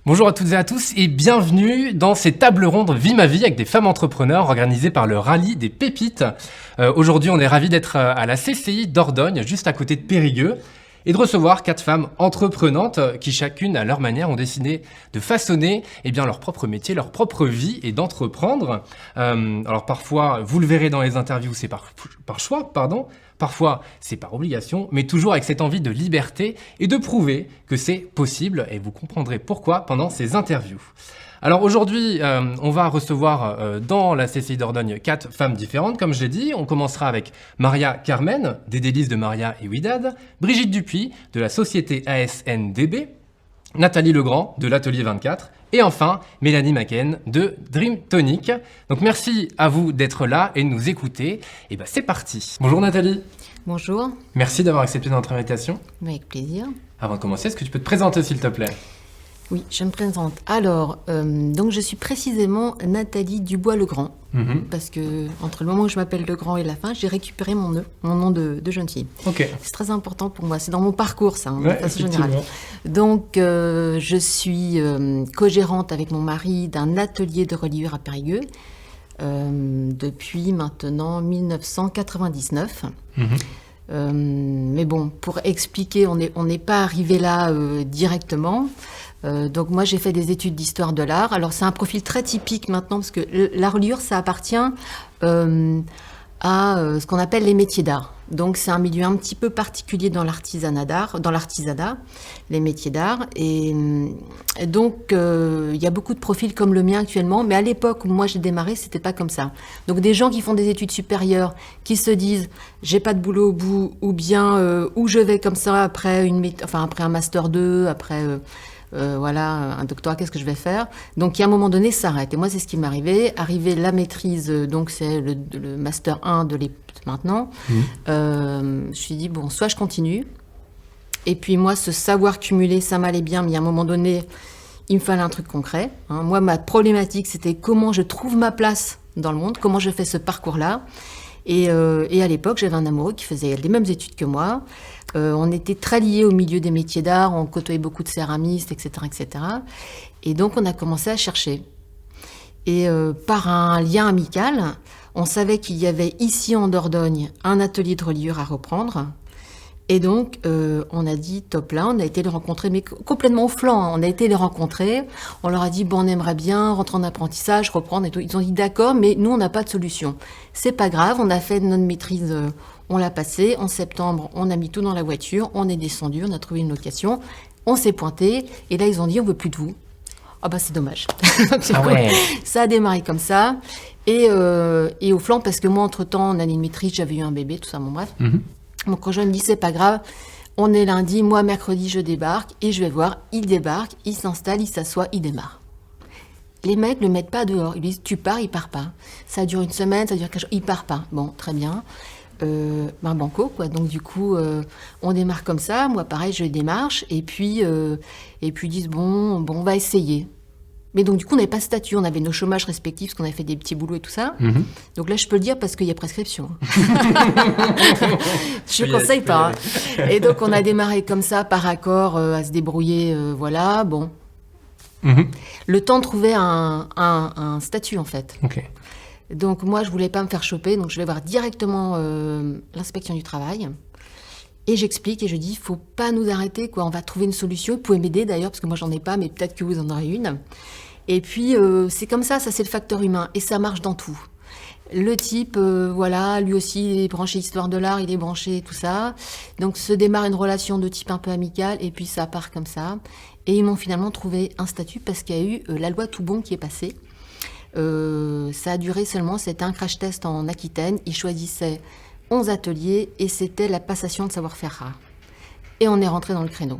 Bonjour à toutes et à tous et bienvenue dans ces tables rondes Vie ma vie avec des femmes entrepreneurs organisées par le Rallye des Pépites. Aujourd'hui, on est ravis d'être à la CCI d'Ordogne, juste à côté de Périgueux, et de recevoir 4 femmes entreprenantes qui chacune à leur manière ont décidé de façonner leur propre métier, leur propre vie et d'entreprendre. Alors parfois, vous le verrez dans les interviews, c'est par choix, parfois c'est par obligation, mais toujours avec cette envie de liberté et de prouver que c'est possible, et vous comprendrez pourquoi pendant ces interviews. Alors aujourd'hui, on va recevoir dans la CCI d'Ordogne 4 femmes différentes, comme je l'ai dit. On commencera avec Maria Carmen, des délices de Maria et Ouidad, Brigitte Dupuis, de la société ASNDB, Nathalie Legrand, de l'Atelier 24, et enfin Mélanie Macken, de Dream Tonic. Donc merci à vous d'être là et de nous écouter. Et c'est parti. Bonjour Nathalie. Bonjour. Merci d'avoir accepté notre invitation. Avec plaisir. Avant de commencer, est-ce que tu peux te présenter s'il te plaît ? Oui, je me présente. Alors, donc je suis précisément Nathalie Dubois-Legrand, parce que entre le moment où je m'appelle Legrand et la fin, j'ai récupéré mon nom de jeune fille. Ok. C'est très important pour moi, c'est dans mon parcours ça, Ouais, de façon générale. Donc, je suis co-gérante avec mon mari d'un atelier de reliure à Périgueux depuis maintenant 1999. Mais bon, pour expliquer, on n'est pas arrivé là directement. Donc moi j'ai fait des études d'histoire de l'art. Alors c'est un profil très typique maintenant parce que la reliure ça appartient à ce qu'on appelle les métiers d'art. Donc c'est un milieu un petit peu particulier dans l'artisanat, les métiers d'art. Et donc il y a beaucoup de profils comme le mien actuellement, mais à l'époque où moi j'ai démarré, c'était pas comme ça. Donc des gens qui font des études supérieures, qui se disent j'ai pas de boulot au bout, ou bien où je vais comme ça après un master 2, après un doctorat, qu'est-ce que je vais faire? Donc, il y a un moment donné, ça s'arrête. Et moi, c'est ce qui m'est arrivé. Arrivé la maîtrise, donc c'est le master 1 de maintenant. Je me suis dit, bon, soit je continue. Et puis moi, ce savoir cumulé, ça m'allait bien, mais à un moment donné, il me fallait un truc concret. Moi, ma problématique, c'était comment je trouve ma place dans le monde, comment je fais ce parcours-là. Et à l'époque, j'avais un amoureux qui faisait les mêmes études que moi. On était très liés au milieu des métiers d'art, on côtoyait beaucoup de céramistes, etc., etc. Et donc, on a commencé à chercher. Et par un lien amical, on savait qu'il y avait ici en Dordogne un atelier de reliure à reprendre. Et donc, on a dit, top là, on a été les rencontrer, mais complètement au flanc. On a été les rencontrer, on leur a dit, bon, on aimerait bien rentrer en apprentissage, reprendre et tout. Ils ont dit, d'accord, mais nous, on n'a pas de solution. C'est pas grave, on a fait notre maîtrise, on l'a passée. En septembre, on a mis tout dans la voiture, on est descendu, on a trouvé une location, on s'est pointé, et là, ils ont dit, on veut plus de vous. Ah c'est dommage. Ouais. Ça a démarré comme ça. Et au flanc, parce que moi, entre-temps, en année de maîtrise, j'avais eu un bébé, tout ça, bon bref. Mon conjoint me dit, c'est pas grave, on est lundi, moi mercredi je débarque et je vais voir, il débarque, il s'installe, il s'assoit, il démarre. Les mecs le mettent pas dehors, ils lui disent, tu pars, il part pas. Ça dure une semaine, ça dure 15 jours, il part pas. Bon, très bien. Banco, quoi. Donc du coup, on démarre comme ça, moi pareil, je démarche, et puis ils disent, bon, on va essayer. Mais donc, du coup, on n'avait pas de statut, on avait nos chômages respectifs, parce qu'on avait fait des petits boulots et tout ça. Donc là, je peux le dire parce qu'il y a prescription. Je ne conseille pas. Et donc, on a démarré comme ça, par accord, à se débrouiller, voilà, bon. Le temps de trouver un statut, en fait. Ok. Donc, moi, je ne voulais pas me faire choper, donc je vais voir directement l'inspection du travail. Et j'explique et je dis, il ne faut pas nous arrêter, quoi. On va trouver une solution. Vous pouvez m'aider d'ailleurs, parce que moi, j'en ai pas, mais peut-être que vous en aurez une. Et puis, c'est comme ça c'est le facteur humain. Et ça marche dans tout. Le type, lui aussi, il est branché histoire de l'art, il est branché tout ça. Donc, se démarre une relation de type un peu amical, et puis ça part comme ça. Et ils m'ont finalement trouvé un statut, parce qu'il y a eu la loi Toubon qui est passée. Ça a duré seulement, c'était un crash test en Aquitaine. Ils choisissaient 11 ateliers et c'était la passation de savoir-faire rare. Et on est rentré dans le créneau.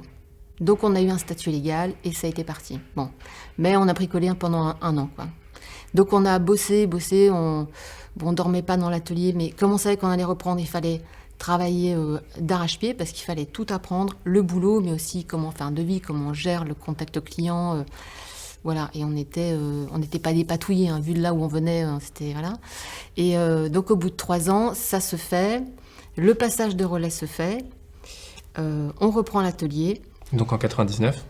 Donc on a eu un statut légal et ça a été parti. Bon, mais on a bricolé pendant un an, quoi. Donc on a bossé, on dormait pas dans l'atelier, mais comme on savait qu'on allait reprendre, il fallait travailler d'arrache-pied parce qu'il fallait tout apprendre, le boulot, mais aussi comment faire un devis, comment on gère le contact client. Voilà, et on n'était pas dépatouillés, vu de là où on venait, c'était, voilà. Et donc, au bout de 3 ans, ça se fait, le passage de relais se fait, on reprend l'atelier. Donc en 99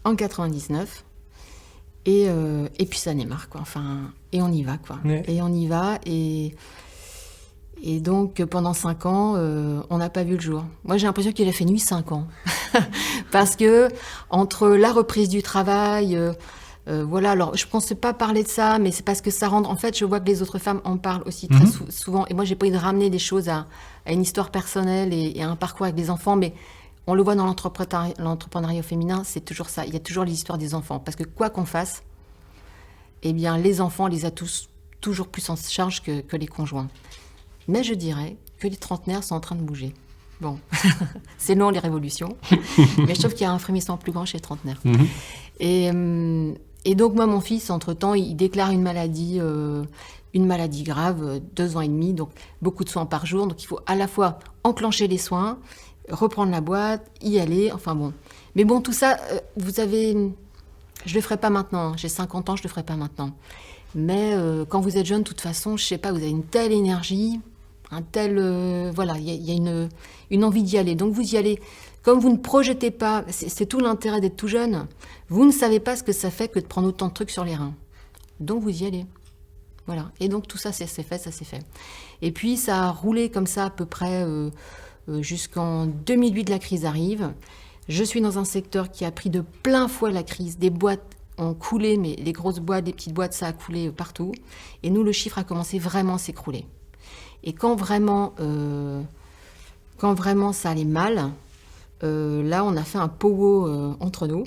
En 99. Et puis ça démarre, quoi. Enfin, et on y va, quoi. Ouais. Et on y va, et donc pendant 5 ans, on n'a pas vu le jour. Moi, j'ai l'impression qu'il a fait nuit 5 ans. Parce que, entre la reprise du travail, voilà, alors je ne pensais pas parler de ça, mais c'est parce que ça rend... En fait, je vois que les autres femmes en parlent aussi très souvent. Et moi, j'ai pas envie de ramener des choses à une histoire personnelle et à un parcours avec des enfants, mais on le voit dans l'entrepreneuriat féminin, c'est toujours ça. Il y a toujours l'histoire des enfants. Parce que quoi qu'on fasse, eh bien, les enfants, on les a toujours plus en charge que les conjoints. Mais je dirais que les trentenaires sont en train de bouger. Bon, c'est long les révolutions, mais je trouve qu'il y a un frémissement plus grand chez les trentenaires. Et donc moi, mon fils, entre-temps, il déclare une maladie grave, 2 ans et demi, donc beaucoup de soins par jour. Donc il faut à la fois enclencher les soins, reprendre la boîte, y aller, enfin bon. Mais bon, tout ça, je le ferai pas maintenant, j'ai 50 ans, je le ferai pas maintenant. Mais quand vous êtes jeune, de toute façon, je sais pas, vous avez une telle énergie, voilà, il y a une envie d'y aller. Donc vous y allez. Comme vous ne projetez pas, c'est tout l'intérêt d'être tout jeune, vous ne savez pas ce que ça fait que de prendre autant de trucs sur les reins. Donc vous y allez. Voilà. Et donc tout ça, ça s'est fait. Et puis ça a roulé comme ça à peu près jusqu'en 2008, la crise arrive. Je suis dans un secteur qui a pris de plein fouet la crise. Des boîtes ont coulé, mais les grosses boîtes, les petites boîtes, ça a coulé partout. Et nous, le chiffre a commencé vraiment à s'écrouler. Et quand vraiment ça allait mal, là, on a fait un powo entre nous.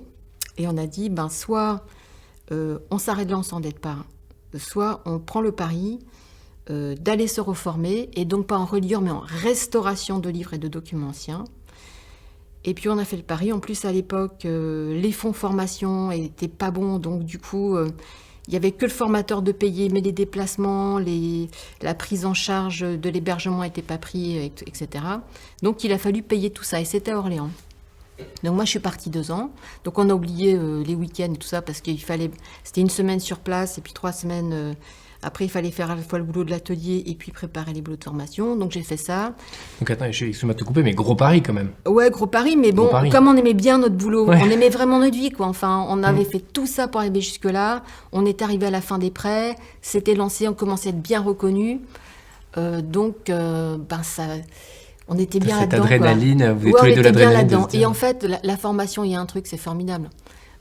Et on a dit, soit on s'arrête là, on s'endette pas. Soit on prend le pari d'aller se reformer, et donc pas en reliure, mais en restauration de livres et de documents anciens. Et puis on a fait le pari. En plus, à l'époque, les fonds formation n'étaient pas bons, donc du coup... il n'y avait que le formateur de payer, mais les déplacements, la prise en charge de l'hébergement n'était pas pris, etc. Donc il a fallu payer tout ça, et c'était à Orléans. Donc moi je suis partie 2 ans, donc on a oublié les week-ends et tout ça, parce c'était 1 semaine sur place, et puis 3 semaines, après il fallait faire à la fois le boulot de l'atelier, et puis préparer les boulots de formation, donc j'ai fait ça. Donc attends, excuse-moi de te couper, mais gros pari quand même. Ouais, gros pari, mais bon, comme on aimait bien notre boulot, on aimait vraiment notre vie, quoi. Enfin, on avait fait tout ça pour arriver jusque-là, on est arrivé à la fin des prêts, c'était lancé, on commençait à être bien reconnu, donc on était bien cette là-dedans. Cette adrénaline, quoi. Vous êtes tous les deux l'adrénaline. Et en fait, la formation, il y a un truc, c'est formidable.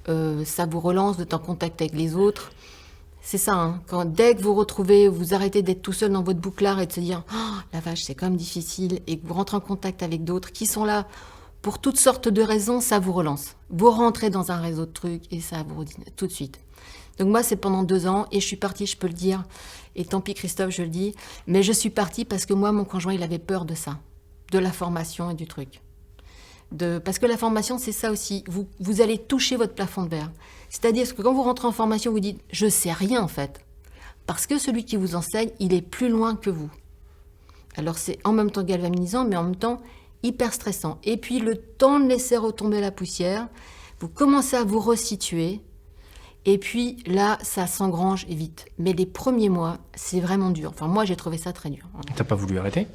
Ça vous relance, d'être en contact avec les autres. C'est ça, hein. Dès que vous retrouvez, vous arrêtez d'être tout seul dans votre bouclard et de se dire « Oh, la vache, c'est quand même difficile », et que vous rentrez en contact avec d'autres qui sont là pour toutes sortes de raisons, ça vous relance. Vous rentrez dans un réseau de trucs et ça vous redit tout de suite. Donc moi, c'est pendant 2 ans, et je suis partie, je peux le dire, et tant pis Christophe, je le dis, mais je suis partie parce que moi, mon conjoint, il avait peur de ça, de la formation et du truc. Parce que la formation, c'est ça aussi. Vous allez toucher votre plafond de verre. C'est-à-dire que quand vous rentrez en formation, vous dites « je sais rien en fait ». Parce que celui qui vous enseigne, il est plus loin que vous. Alors c'est en même temps galvanisant, mais en même temps hyper stressant. Et puis le temps de laisser retomber la poussière, vous commencez à vous resituer. Et puis là, ça s'engrange vite. Mais les premiers mois, c'est vraiment dur. Enfin, moi, j'ai trouvé ça très dur. T'as pas voulu arrêter ?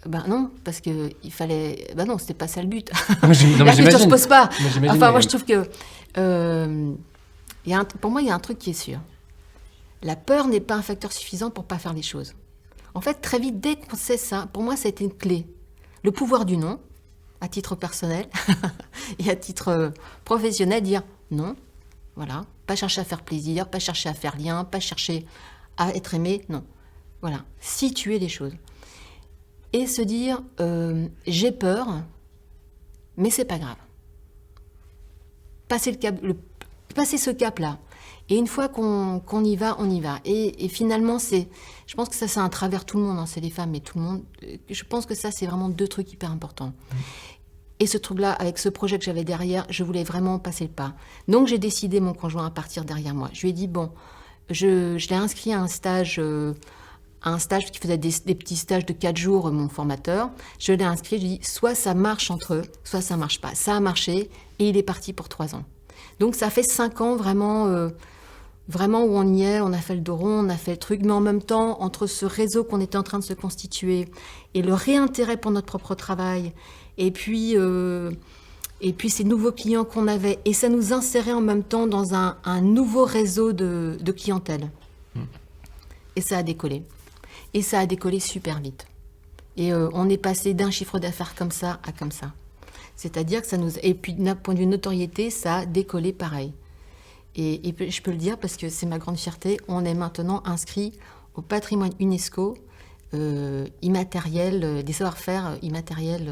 Non, parce que il fallait... non, c'était pas ça le but. La question se pose pas. Moi, je trouve que... pour moi, il y a un truc qui est sûr. La peur n'est pas un facteur suffisant pour pas faire les choses. En fait, très vite, dès qu'on sait ça, pour moi, ça a été une clé. Le pouvoir du non, à titre personnel, et à titre professionnel, dire non, voilà. Pas chercher à faire plaisir, pas chercher à faire lien, pas chercher à être aimé, non. Voilà, situer les choses. Et se dire, j'ai peur, mais c'est pas grave. Passer ce cap-là. Et une fois qu'on y va, on y va. Et finalement, je pense que ça, c'est un travers tout le monde, hein, c'est les femmes et tout le monde. Je pense que ça, c'est vraiment 2 trucs hyper importants. Et ce truc-là, avec ce projet que j'avais derrière, je voulais vraiment passer le pas. Donc, j'ai décidé, mon conjoint, à partir derrière moi. Je lui ai dit, je l'ai inscrit à un stage qui faisait des petits stages de 4 jours, mon formateur. Je l'ai inscrit, je lui ai dit, soit ça marche entre eux, soit ça marche pas. Ça a marché, et il est parti pour 3 ans. Donc, ça fait 5 ans, vraiment où on y est, on a fait le dos rond, on a fait le truc, mais en même temps, entre ce réseau qu'on était en train de se constituer et le réintérêt pour notre propre travail, et puis Et puis ces nouveaux clients qu'on avait, et ça nous insérait en même temps dans un nouveau réseau de clientèle. Et ça a décollé. Et ça a décollé super vite. Et on est passé d'un chiffre d'affaires comme ça à comme ça. C'est-à-dire que ça nous... Et puis d'un point de vue notoriété, ça a décollé pareil. Et je peux le dire parce que c'est ma grande fierté, on est maintenant inscrit au patrimoine UNESCO immatériel, des savoir-faire immatériels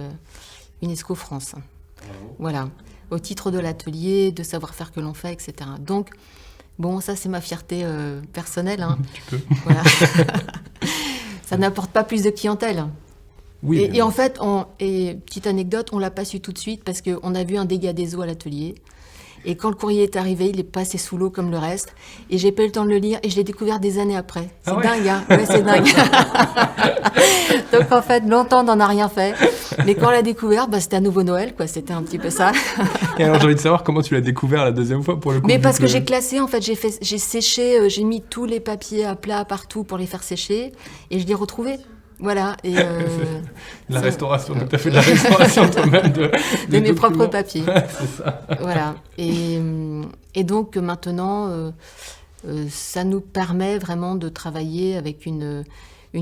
UNESCO France. Bravo. Voilà, au titre de l'atelier, de savoir-faire que l'on fait, etc. Donc, bon, ça c'est ma fierté personnelle. Hein. Tu peux. Voilà. Ça n'apporte pas plus de clientèle. Oui, et en fait, petite anecdote, on l'a pas su tout de suite parce qu'on a vu un dégât des eaux à l'atelier. Et quand le courrier est arrivé, il est passé sous l'eau comme le reste. Et j'ai pas eu le temps de le lire et je l'ai découvert des années après. C'est dingue, hein. Ouais, c'est dingue. Donc en fait, longtemps, on n'en a rien fait. Mais quand on l'a découvert, c'était un nouveau Noël, quoi. C'était un petit peu ça. Et alors j'ai envie de savoir comment tu l'as découvert la deuxième fois pour le coup. Mais parce que j'ai classé, en fait, j'ai séché, j'ai mis tous les papiers à plat partout pour les faire sécher. Et je l'ai retrouvé. Voilà. Et la restauration, donc tu as fait de la restauration toi-même de mes propres papiers. C'est ça. Voilà. Et donc maintenant, ça nous permet vraiment de travailler avec une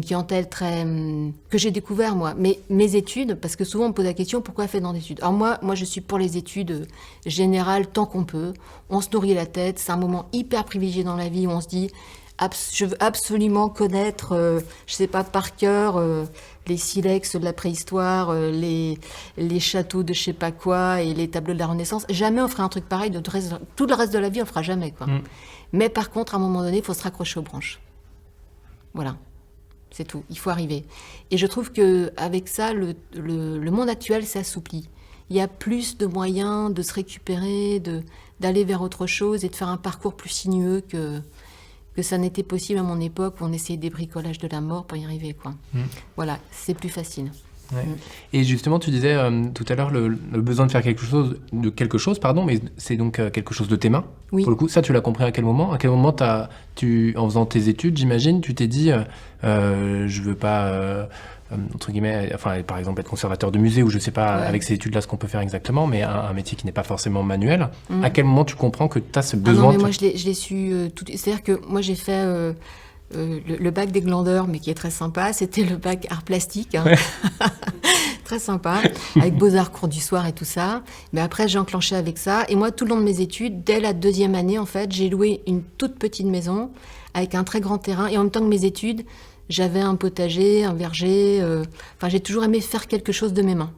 clientèle que j'ai découvert moi. Mais mes études, parce que souvent on me pose la question, pourquoi faire dans des études? Alors moi je suis pour les études générales tant qu'on peut. On se nourrit la tête, c'est un moment hyper privilégié dans la vie où on se dit... je veux absolument connaître, je sais pas, par cœur, les silex de la préhistoire, les châteaux de je sais pas quoi et les tableaux de la Renaissance. Jamais on fera un truc pareil, tout le reste de la vie on le fera jamais, quoi. Mais par contre, à un moment donné, il faut se raccrocher aux branches. Voilà, c'est tout, il faut arriver. Et je trouve qu'avec ça, le monde actuel s'assouplit. Il y a plus de moyens de se récupérer, d'aller vers autre chose et de faire un parcours plus sinueux que ça n'était possible à mon époque où on essayait des bricolages de la mort pour y arriver, quoi. Voilà, c'est plus facile. Ouais. Et justement, tu disais tout à l'heure le besoin de faire quelque chose, mais c'est donc quelque chose de tes mains. Oui. Pour le coup, ça, tu l'as compris à quel moment? À quel moment en faisant tes études, j'imagine, tu t'es dit, je veux pas, entre guillemets, enfin, par exemple, être conservateur de musée ou je sais pas, avec ces études-là, ce qu'on peut faire exactement, mais un métier qui n'est pas forcément manuel. À quel moment tu comprends que tu as ce besoin? Non, mais moi, je l'ai su tout. C'est-à-dire que moi, j'ai fait le bac des glandeurs, mais qui est très sympa. C'était le bac art plastique. Hein. Ouais. Très sympa, avec Beaux-Arts cours du soir et tout ça. Mais après, j'ai enclenché avec ça. Et moi, tout le long de mes études, dès la deuxième année, en fait, j'ai loué une toute petite maison avec un très grand terrain. Et en même temps que mes études, j'avais un potager, un verger. Enfin, j'ai toujours aimé faire quelque chose de mes mains.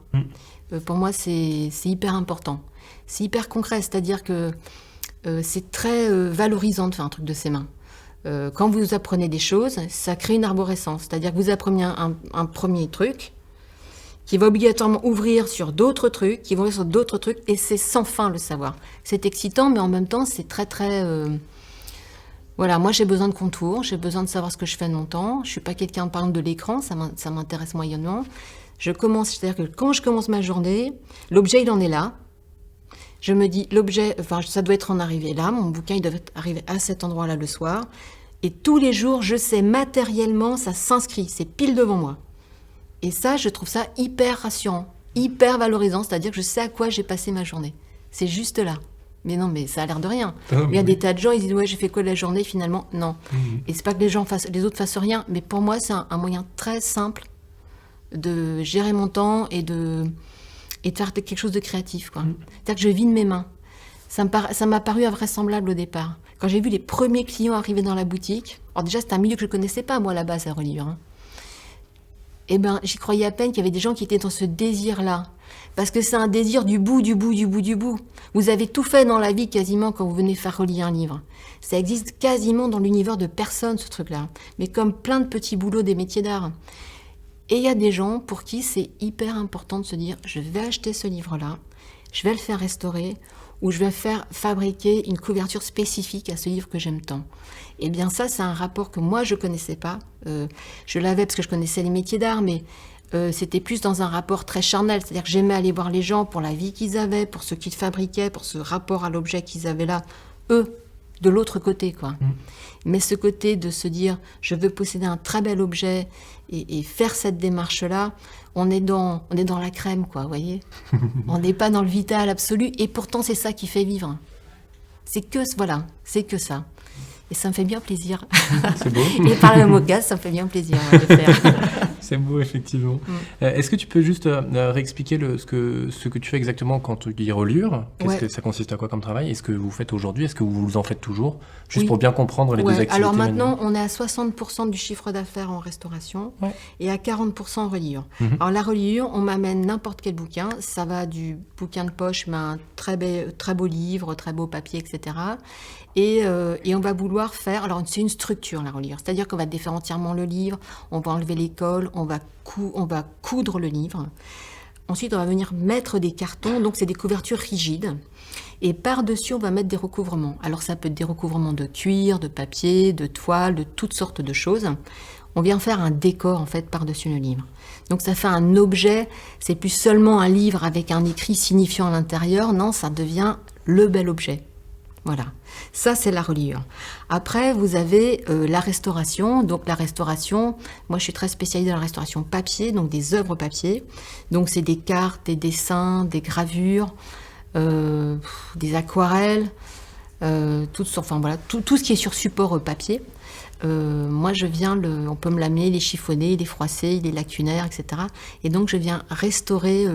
Pour moi, c'est hyper important. C'est hyper concret, c'est-à-dire que c'est très valorisant de faire un truc de ses mains. Quand vous apprenez des choses, ça crée une arborescence. C'est-à-dire que vous apprenez un premier truc qui va obligatoirement ouvrir sur d'autres trucs, qui vont ouvrir sur d'autres trucs, et c'est sans fin le savoir. C'est excitant, mais en même temps, c'est très, très... Voilà, moi j'ai besoin de contours, j'ai besoin de savoir ce que je fais de mon temps. Je suis pas quelqu'un, par exemple, de l'écran, ça m'intéresse moyennement. C'est-à-dire que quand je commence ma journée, l'objet, il en est là. Je me dis, ça doit être en arrivé là, mon bouquin, il doit arriver à cet endroit-là le soir. Et tous les jours, je sais matériellement, ça s'inscrit, c'est pile devant moi. Et ça, je trouve ça hyper rassurant, hyper valorisant, c'est-à-dire que je sais à quoi j'ai passé ma journée. C'est juste là. Mais non, mais ça a l'air de rien. Il y a des tas de gens, ils disent, ouais, j'ai fait quoi de la journée, finalement? Non. Et c'est pas que les autres fassent rien, mais pour moi, c'est un moyen très simple de gérer mon temps et de faire quelque chose de créatif, quoi. C'est-à-dire que je vis de mes mains. Ça m'a paru invraisemblable au départ. Quand j'ai vu les premiers clients arriver dans la boutique, alors déjà, c'est un milieu que je connaissais pas, moi, là-bas, à Relivre, hein. Eh ben, j'y croyais à peine qu'il y avait des gens qui étaient dans ce désir-là. Parce que c'est un désir du bout, du bout, du bout, du bout. Vous avez tout fait dans la vie quasiment quand vous venez faire relire un livre. Ça existe quasiment dans l'univers de personne, ce truc-là. Mais comme plein de petits boulots des métiers d'art. Et il y a des gens pour qui c'est hyper important de se dire, je vais acheter ce livre-là, je vais le faire restaurer, ou je vais faire fabriquer une couverture spécifique à ce livre que j'aime tant. Eh bien ça, c'est un rapport que moi, je ne connaissais pas. Je l'avais parce que je connaissais les métiers d'art, mais c'était plus dans un rapport très charnel. C'est-à-dire que j'aimais aller voir les gens pour la vie qu'ils avaient, pour ce qu'ils fabriquaient, pour ce rapport à l'objet qu'ils avaient là. Eux, de l'autre côté, quoi. Mais ce côté de se dire, je veux posséder un très bel objet et faire cette démarche-là, on est dans la crème, quoi, vous voyez. On n'est pas dans le vital absolu, et pourtant c'est ça qui fait vivre. C'est que ça. Et ça me fait bien plaisir. C'est beau. Et par le mot gaz, ça me fait bien plaisir de faire. C'est beau, effectivement. Est-ce que tu peux juste réexpliquer ce que tu fais exactement quand tu dis reliure? Que ça consiste à quoi comme travail? Est-ce que vous faites aujourd'hui? Est-ce que vous en faites toujours? Juste pour bien comprendre les deux activités. Alors maintenant, on est à 60% du chiffre d'affaires en restauration et à 40% en reliure. Alors la reliure, on m'amène n'importe quel bouquin. Ça va du bouquin de poche, mais un très beau livre, très beau papier, etc. Et on va vouloir faire... Alors, c'est une structure, la reliure. C'est-à-dire qu'on va défaire entièrement le livre, on va enlever les cols, on va coudre le livre. Ensuite, on va venir mettre des cartons, donc c'est des couvertures rigides. Et par-dessus, on va mettre des recouvrements. Alors, ça peut être des recouvrements de cuir, de papier, de toile, de toutes sortes de choses. On vient faire un décor, en fait, par-dessus le livre. Donc, ça fait un objet. C'est plus seulement un livre avec un écrit signifiant à l'intérieur. Non, ça devient le bel objet. Voilà, ça c'est la reliure. Après, vous avez la restauration. Donc la restauration, moi je suis très spécialisée dans la restauration papier, donc des œuvres papier. Donc c'est des cartes, des dessins, des gravures, des aquarelles, toutes sortes, enfin voilà, tout ce qui est sur support papier. Moi je viens, on peut me l'amener, les chiffonner, les froisser, les lacunaires, etc. Et donc je viens restaurer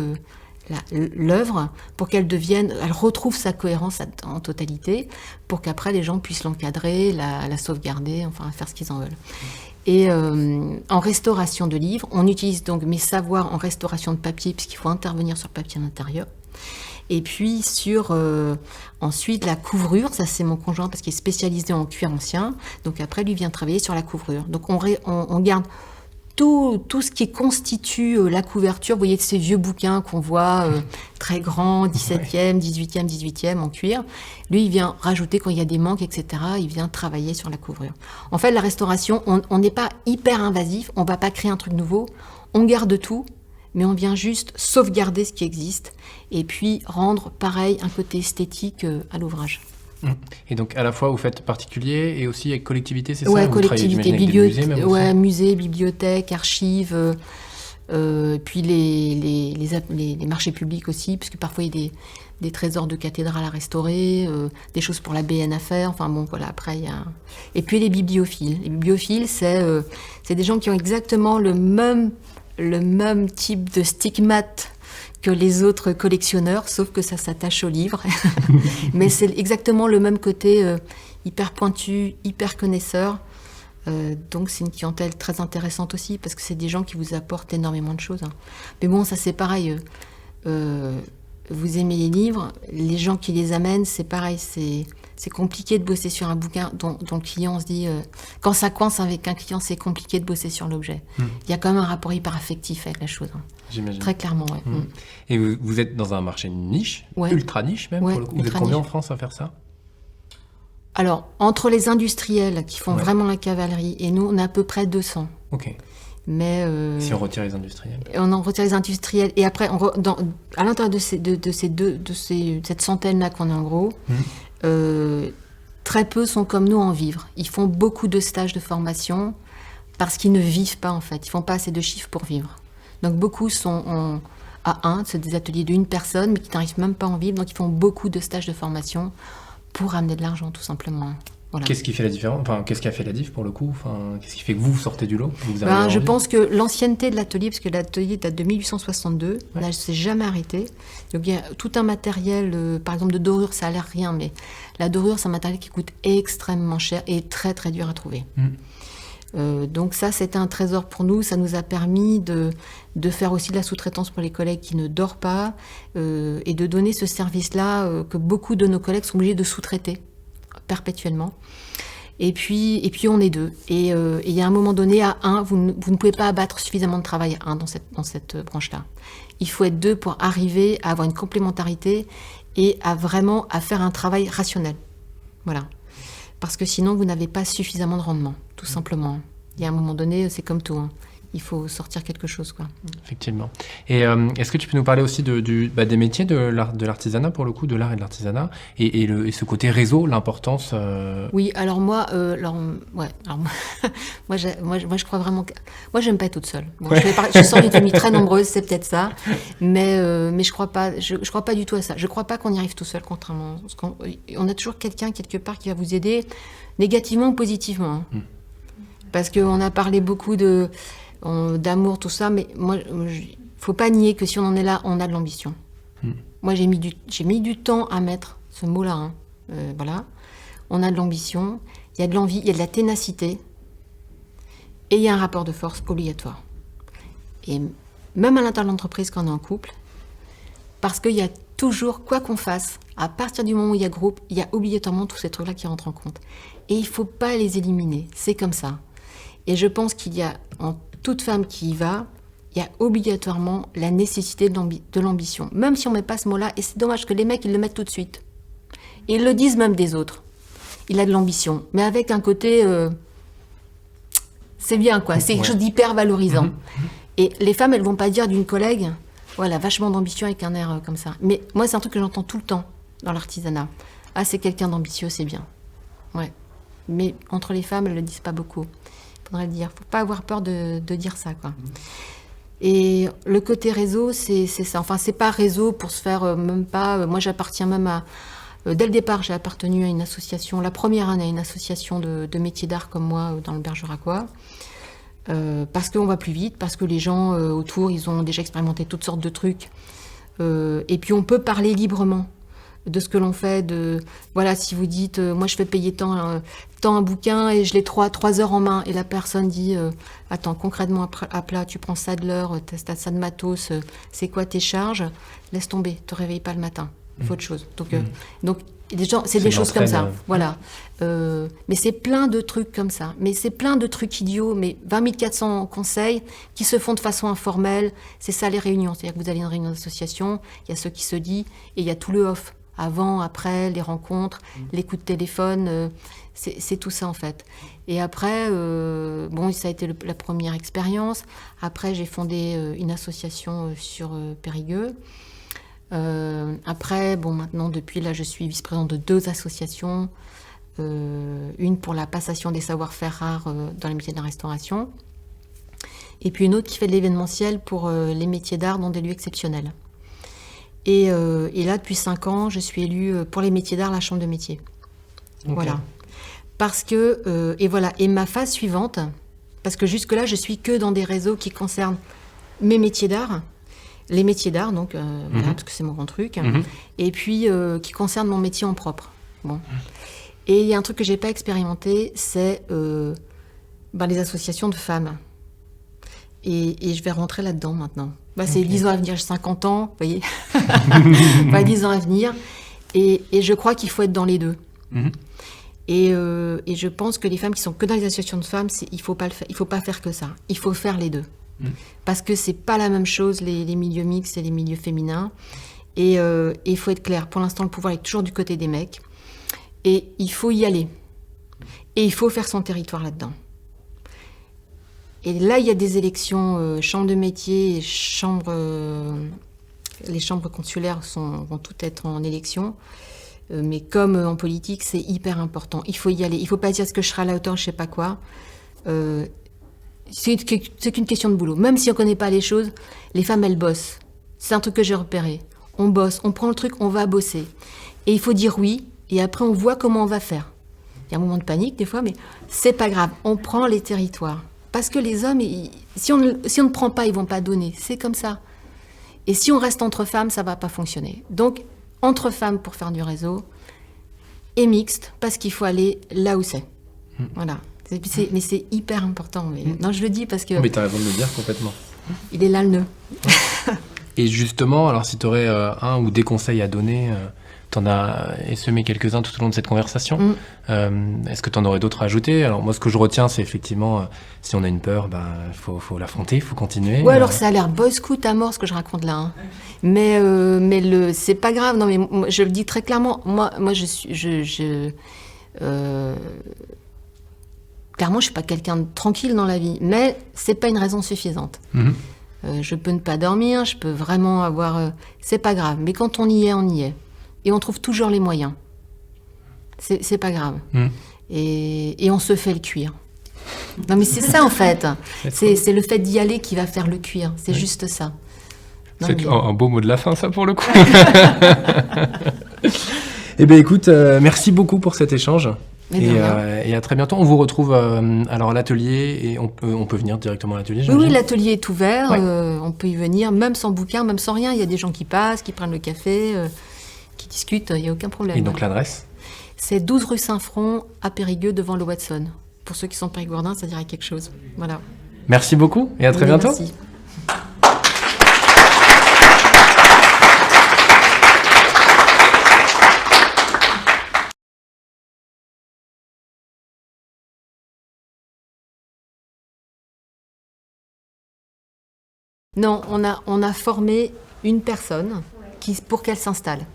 l'œuvre pour qu'elle retrouve sa cohérence en totalité, pour qu'après les gens puissent l'encadrer, la sauvegarder, enfin faire ce qu'ils en veulent. Et en restauration de livres, on utilise donc mes savoirs en restauration de papier, puisqu'il faut intervenir sur le papier à l'intérieur. Et puis ensuite la couvrure, ça c'est mon conjoint parce qu'il est spécialisé en cuir ancien, donc après lui vient travailler sur la couvrure. Donc on garde tout ce qui constitue la couverture, vous voyez, de ces vieux bouquins qu'on voit très grands, 17e, 18e, 18e en cuir. Lui, il vient rajouter quand il y a des manques, etc. Il vient travailler sur la couvrure. En fait, la restauration, on n'est pas hyper invasif, on ne va pas créer un truc nouveau, on garde tout, mais on vient juste sauvegarder ce qui existe et puis rendre, pareil, un côté esthétique à l'ouvrage. Et donc à la fois vous faites particulier et aussi avec collectivité, c'est ça? Ouais, collectivité, bibliothèque, musée, bibliothèque, archives, puis les marchés publics aussi, parce que parfois il y a des trésors de cathédrales à restaurer, des choses pour la BN à faire, enfin bon voilà, après il y a... Et puis les bibliophiles. Les bibliophiles, c'est des gens qui ont exactement le même type de stigmate que les autres collectionneurs, sauf que ça s'attache au livre. Mais c'est exactement le même côté hyper pointu, hyper connaisseur. Donc c'est une clientèle très intéressante aussi, parce que c'est des gens qui vous apportent énormément de choses. Mais bon, ça c'est pareil. Vous aimez les livres, les gens qui les amènent, c'est pareil. C'est compliqué de bosser sur un bouquin dont le client se dit... quand ça coince avec un client, c'est compliqué de bosser sur l'objet. Il y a quand même un rapport hyper affectif avec la chose. J'imagine. Très clairement, ouais. Et vous êtes dans un marché niche, ultra niche même, pour le coup. Vous êtes combien en France à faire ça? Alors, entre les industriels qui font vraiment la cavalerie et nous, on a à peu près 200. Ok. Mais si on retire les industriels. On en retire les industriels. Et après, à l'intérieur de cette centaine-là qu'on a en gros, très peu sont comme nous en vivre. Ils font beaucoup de stages de formation parce qu'ils ne vivent pas, en fait. Ils font pas assez de chiffres pour vivre. Donc, beaucoup sont c'est des ateliers d'une personne, mais qui n'arrivent même pas à en vivre. Donc, ils font beaucoup de stages de formation pour amener de l'argent, tout simplement. Voilà. Qu'est-ce qui fait la différence? Enfin, qu'est-ce qui a fait la diff pour le coup? Enfin, qu'est-ce qui fait que vous sortez du lot? Je pense que l'ancienneté de l'atelier, parce que l'atelier date de 1862, là, ne s'est jamais arrêté. Donc, il y a tout un matériel, par exemple de dorure, ça a l'air rien, mais la dorure, c'est un matériel qui coûte extrêmement cher et très très dur à trouver. Donc ça, c'était un trésor pour nous. Ça nous a permis de faire aussi de la sous-traitance pour les collègues qui ne dorment pas et de donner ce service-là que beaucoup de nos collègues sont obligés de sous-traiter perpétuellement. Et puis on est deux. Et il y a un moment donné, à un, vous ne pouvez pas abattre suffisamment de travail à un dans cette branche-là. Il faut être deux pour arriver à avoir une complémentarité et à faire un travail rationnel. Voilà. Parce que sinon, vous n'avez pas suffisamment de rendement, tout simplement. Il y a un moment donné, c'est comme tout. il faut sortir quelque chose, quoi. Effectivement. Et est-ce que tu peux nous parler aussi des métiers de l'artisanat, pour le coup, de l'art et de l'artisanat, et ce côté réseau, l'importance Oui, alors moi, moi, je crois vraiment que... Moi, j'aime pas être toute seule. Bon, Ouais. je sors d'une famille très nombreuse, c'est peut-être ça, mais je crois pas du tout à ça. Je crois pas qu'on y arrive tout seul, contrairement... Parce on a toujours quelqu'un, quelque part, qui va vous aider, négativement ou positivement. Hein. Parce qu'on a parlé beaucoup d'amour, tout ça, mais moi, faut pas nier que si on en est là, on a de l'ambition. Moi, j'ai mis du temps à mettre ce mot-là. Hein. Voilà. On a de l'ambition, il y a de l'envie, il y a de la ténacité, et il y a un rapport de force obligatoire. Et même à l'intérieur de l'entreprise, quand on est en couple, parce qu'il y a toujours, quoi qu'on fasse, à partir du moment où il y a groupe, il y a obligatoirement tous ces trucs-là qui rentrent en compte. Et il ne faut pas les éliminer, c'est comme ça. Et je pense qu'il y a, en toute femme qui y va, il y a obligatoirement la nécessité de l'ambition. Même si on ne met pas ce mot-là, et c'est dommage que les mecs, ils le mettent tout de suite. Et ils le disent même des autres. Il a de l'ambition, mais avec un côté... c'est bien, quoi. C'est quelque chose d'hyper valorisant. Et les femmes, elles vont pas dire d'une collègue, voilà, vachement d'ambition avec un air comme ça. Mais moi, c'est un truc que j'entends tout le temps dans l'artisanat. Ah, c'est quelqu'un d'ambitieux, c'est bien. Ouais. Mais entre les femmes, elles le disent pas beaucoup. Il faudrait le dire. Faut pas avoir peur de dire ça, quoi. Et le côté réseau, c'est ça. Enfin, c'est pas réseau pour se faire même pas. Moi, j'appartiens même à. Dès le départ, j'ai appartenu à une association, la première année, à une association de métiers d'art comme moi dans le Bergeracois. Parce qu'on va plus vite, parce que les gens autour, ils ont déjà expérimenté toutes sortes de trucs. Et puis on peut parler librement de ce que l'on fait. Voilà, si vous dites, moi je fais payer tant un bouquin et je l'ai 3 heures en main, et la personne dit, attends, concrètement à plat, tu prends ça de l'heure, t'as ça de matos, c'est quoi tes charges? Laisse tomber, te réveille pas le matin, il faut autre chose. Donc les gens, c'est des choses comme ça, voilà. Mais c'est plein de trucs comme ça. Mais c'est plein de trucs idiots, mais 20 400 conseils qui se font de façon informelle. C'est ça les réunions. C'est-à-dire que vous allez à une réunion d'association, il y a ce qui se dit, et il y a tout le off. Avant, après, les rencontres, les coups de téléphone, c'est tout ça en fait. Et après, bon, ça a été la première expérience. Après, j'ai fondé une association sur Périgueux. Après, bon, maintenant, depuis là, je suis vice-présidente de 2 associations. Une pour la passation des savoir-faire rares dans les métiers de la restauration. Et puis une autre qui fait de l'événementiel pour les métiers d'art dans des lieux exceptionnels. Et là, depuis 5 ans, je suis élue pour les métiers d'art, la chambre de métier. Okay. Voilà. Parce que, et voilà, et ma phase suivante, parce que jusque-là, je suis que dans des réseaux qui concernent mes métiers d'art, les métiers d'art, donc, voilà, parce que c'est mon grand truc, et puis qui concernent mon métier en propre. Bon. Et il y a un truc que j'ai pas expérimenté, c'est les associations de femmes. Et je vais rentrer là-dedans maintenant. C'est 10 ans à venir, j'ai 50 ans, vous voyez. 10 ans à venir. Et je crois qu'il faut être dans les deux. Et je pense que les femmes qui sont que dans les associations de femmes, il faut pas faire que ça. Il faut faire les deux. Parce que c'est pas la même chose, les milieux mixtes et les milieux féminins. Et il faut être clair. Pour l'instant, le pouvoir est toujours du côté des mecs. Et il faut y aller. Et il faut faire son territoire là-dedans. Et là, il y a des élections, chambres de métier, les chambres consulaires vont toutes être en élection. Mais comme en politique, c'est hyper important. Il faut y aller. Il ne faut pas dire ce que je serai à la hauteur, je ne sais pas quoi. C'est qu'une question de boulot. Même si on ne connaît pas les choses, les femmes, elles bossent. C'est un truc que j'ai repéré. On bosse, on prend le truc, on va bosser. Et il faut dire oui, et après, on voit comment on va faire. Il y a un moment de panique, des fois, mais c'est pas grave. On prend les territoires. Parce que les hommes, si on ne prend pas, ils ne vont pas donner. C'est comme ça. Et si on reste entre femmes, ça ne va pas fonctionner. Donc, entre femmes pour faire du réseau, et mixte, parce qu'il faut aller là où c'est. Voilà. Mais c'est hyper important. Mais... Non, je le dis parce que... Mais tu as raison de le dire complètement. Il est là le nœud. Et justement, alors si tu aurais un ou des conseils à donner... Tu en as essemé quelques-uns tout au long de cette conversation. Est-ce que tu en aurais d'autres à ajouter? Alors moi, ce que je retiens, c'est effectivement, si on a une peur, faut l'affronter, il faut continuer. Ouais, alors ça a l'air boy scout à mort, ce que je raconte là. Hein. Mais c'est pas grave. Non, mais moi, je le dis très clairement. Moi, clairement, je suis pas quelqu'un de tranquille dans la vie, mais c'est pas une raison suffisante. Je peux ne pas dormir, je peux vraiment avoir... c'est pas grave, mais quand on y est, on y est. Et on trouve toujours les moyens. C'est pas grave. Et on se fait le cuir. Non mais c'est ça en fait. C'est le fait d'y aller qui va faire le cuir. C'est juste ça. C'est un beau mot de la fin, ça, pour le coup. Eh bien, écoute, merci beaucoup pour cet échange. Et à très bientôt. On vous retrouve alors à l'atelier et on peut venir directement à l'atelier. Oui, l'atelier est ouvert. On peut y venir, même sans bouquin, même sans rien. Il y a des gens qui passent, qui prennent le café, qui discutent. Il n'y a aucun problème. Et donc l'adresse ? C'est 12 rue Saint-Front, à Périgueux, devant le Watson. Pour ceux qui sont périgourdins, ça dirait quelque chose. Voilà. Merci beaucoup et à très bientôt. Merci. Non, on a formé une personne pour qu'elle s'installe.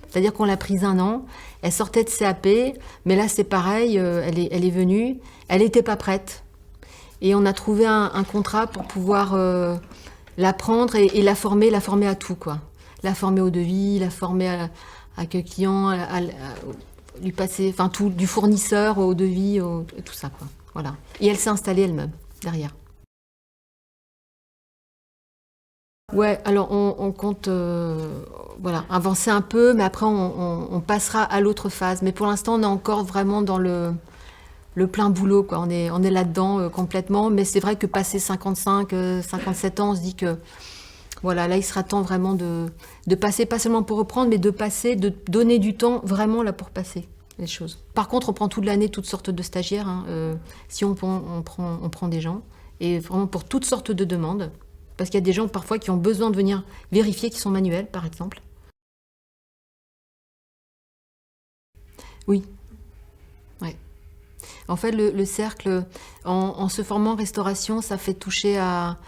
C'est-à-dire qu'on l'a prise 1 an, elle sortait de CAP, mais là c'est pareil, elle est venue, elle n'était pas prête. Et on a trouvé un contrat pour pouvoir la prendre et la former à tout, quoi. La former au devis, la former à que client, lui passer, enfin tout, du fournisseur au devis, tout ça, quoi. Voilà. Et elle s'est installée elle-même, derrière. Ouais, alors on compte avancer un peu, mais après on passera à l'autre phase. Mais pour l'instant, on est encore vraiment dans le plein boulot, quoi. On est là-dedans complètement. Mais c'est vrai que passé 55, 57 ans, on se dit que voilà, là il sera temps vraiment de passer, pas seulement pour reprendre, mais de passer, de donner du temps vraiment là pour passer les choses. Par contre, on prend toute l'année toutes sortes de stagiaires. Si on prend des gens, et vraiment pour toutes sortes de demandes. Parce qu'il y a des gens parfois qui ont besoin de venir vérifier qu'ils sont manuels, par exemple. Oui. Ouais. En fait, le cercle, en se formant en restauration, ça fait toucher à...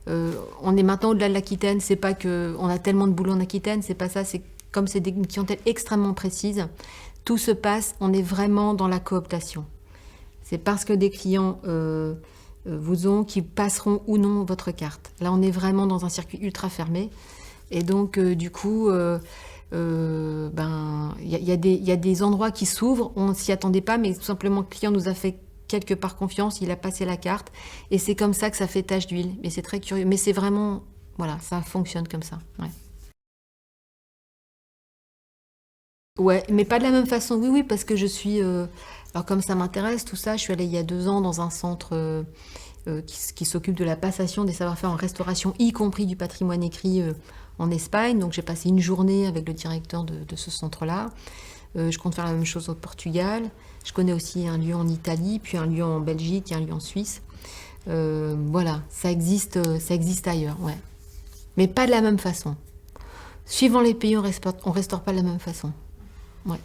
on est maintenant au-delà de l'Aquitaine, c'est pas qu'on a tellement de boulot en Aquitaine, c'est pas ça, c'est comme c'est une clientèle extrêmement précise. Tout se passe, on est vraiment dans la cooptation. C'est parce que des clients... qui passeront ou non votre carte. Là, on est vraiment dans un circuit ultra fermé. Et donc, du coup, il y a des endroits qui s'ouvrent. On ne s'y attendait pas, mais tout simplement, le client nous a fait quelque part confiance. Il a passé la carte. Et c'est comme ça que ça fait tache d'huile. Mais c'est très curieux. Mais c'est vraiment... Voilà, ça fonctionne comme ça. Ouais, mais pas de la même façon. Oui, parce que je suis... alors comme ça m'intéresse, tout ça, je suis allée il y a 2 ans dans un centre qui s'occupe de la passation des savoir-faire en restauration, y compris du patrimoine écrit en Espagne. Donc j'ai passé une journée avec le directeur de ce centre-là. Je compte faire la même chose au Portugal. Je connais aussi un lieu en Italie, puis un lieu en Belgique et un lieu en Suisse. Voilà, ça existe ailleurs, ouais. Mais pas de la même façon. Suivant les pays, on restaure pas de la même façon. Ouais.